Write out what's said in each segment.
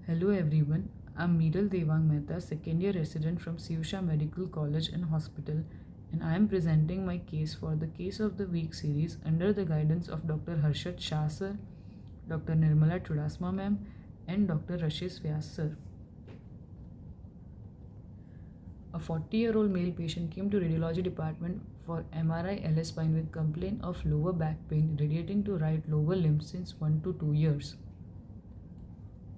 Hello everyone, I'm Meeral Devang Mehta, second year resident from Sivsha Medical College and Hospital, and I am presenting my case for the Case of the Week series under the guidance of Dr. Harshad Shah sir, Dr. Nirmala Chudasma ma'am, and Dr. Rashesh Vyas sir. A 40-year-old male patient came to radiology department for MRI LS spine with complaint of lower back pain radiating to right lower limb since 1 to 2 years.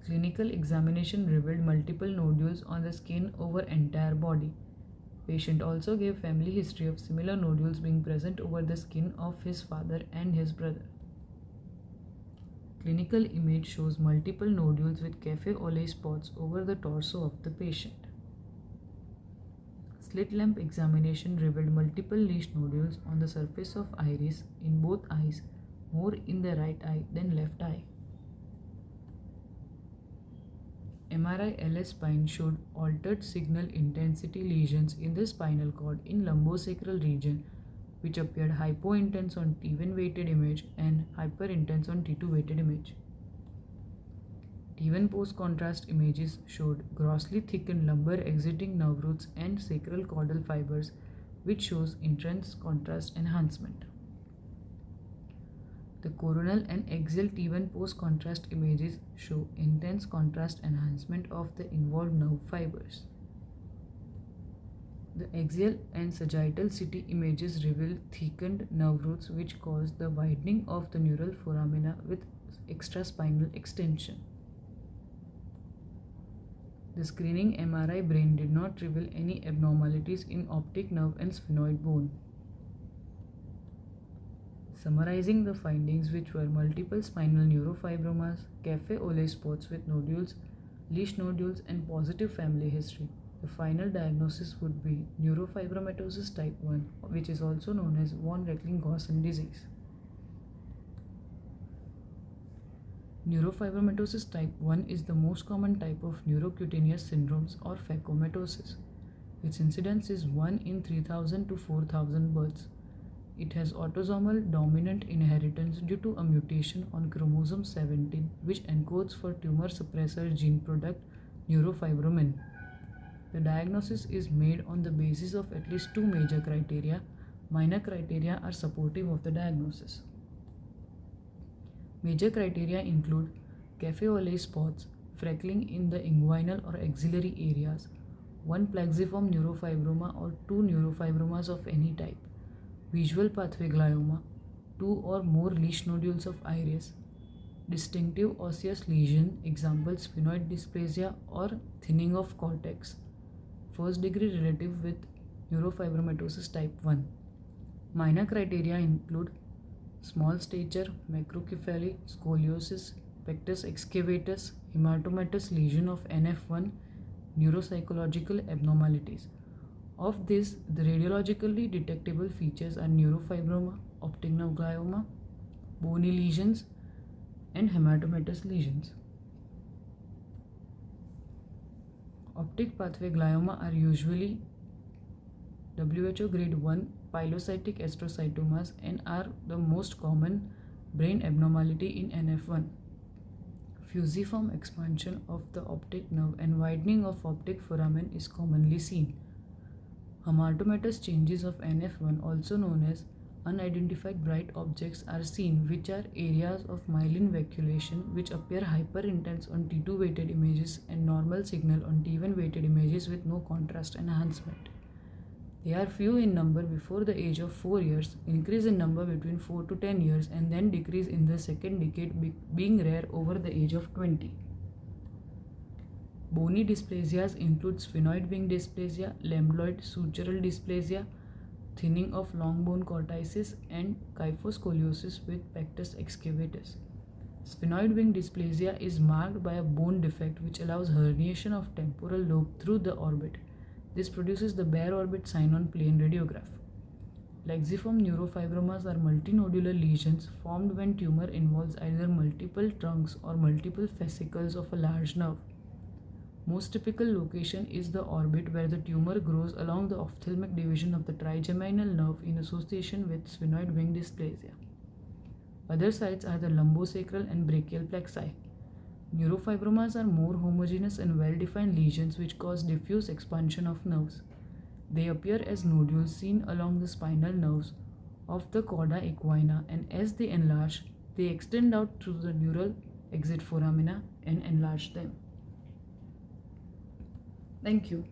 Clinical examination revealed multiple nodules on the skin over entire body. Patient also gave family history of similar nodules being present over the skin of his father and his brother. Clinical image shows multiple nodules with cafe au lait spots over the torso of the patient. Slit lamp examination revealed multiple lesion nodules on the surface of iris in both eyes, more in the right eye than left eye. MRI LS spine showed altered signal intensity lesions in the spinal cord in lumbosacral region, which appeared hypointense on T1 weighted image and hyperintense on T2 weighted image. T1 post-contrast images showed grossly thickened lumbar exiting nerve roots and sacral caudal fibers, which shows intense contrast enhancement. The coronal and axial T1 post-contrast images show intense contrast enhancement of the involved nerve fibers. The axial and sagittal CT images reveal thickened nerve roots which cause the widening of the neural foramina with extraspinal extension. The screening MRI brain did not reveal any abnormalities in optic nerve and sphenoid bone. Summarizing the findings, which were multiple spinal neurofibromas, cafe au lait spots with nodules, leash nodules, and positive family history, the final diagnosis would be neurofibromatosis type 1, which is also known as von Reckling-Ghosn disease. Neurofibromatosis type 1 is the most common type of neurocutaneous syndromes or phacomatosis. Its incidence is 1 in 3000 to 4000 births. It has autosomal dominant inheritance due to a mutation on chromosome 17, which encodes for tumor suppressor gene product neurofibromin. The diagnosis is made on the basis of at least two major criteria. Minor criteria are supportive of the diagnosis. Major criteria include cafe au lait spots, freckling in the inguinal or axillary areas, one plexiform neurofibroma or two neurofibromas of any type, visual pathway glioma, two or more lesion nodules of iris, distinctive osseous lesion, example sphenoid dysplasia or thinning of cortex, first degree relative with neurofibromatosis type 1. Minor criteria include small stature, macrocephaly, scoliosis, pectus excavatus, hematomatous lesion of NF1, neuropsychological abnormalities. Of this, the radiologically detectable features are neurofibroma, optic nerve glioma, bony lesions, and hematomatous lesions. Optic pathway glioma are usually WHO grade 1 pilocytic astrocytomas and are the most common brain abnormality in NF1. Fusiform expansion of the optic nerve and widening of optic foramen is commonly seen. Hematomatous changes of NF1, also known as unidentified bright objects, are seen, which are areas of myelin vacuolation which appear hyperintense on T2 weighted images and normal signal on T1 weighted images with no contrast enhancement. They are few in number before the age of 4 years, increase in number between 4 to 10 years, and then decrease in the second decade, being rare over the age of 20. Bony dysplasias include sphenoid wing dysplasia, lambdoid sutural dysplasia, thinning of long bone cortices, and kyphoscoliosis with pectus excavatus. Sphenoid wing dysplasia is marked by a bone defect which allows herniation of temporal lobe through the orbit. This produces the bare orbit sign on plane radiograph. Plexiform neurofibromas are multinodular lesions formed when tumor involves either multiple trunks or multiple fascicles of a large nerve. Most typical location is the orbit where the tumor grows along the ophthalmic division of the trigeminal nerve in association with sphenoid wing dysplasia. Other sites are the lumbosacral and brachial plexi. Neurofibromas are more homogeneous and well defined lesions which cause diffuse expansion of nerves. They appear as nodules seen along the spinal nerves of the cauda equina, and as they enlarge, they extend out through the neural exit foramina and enlarge them. Thank you.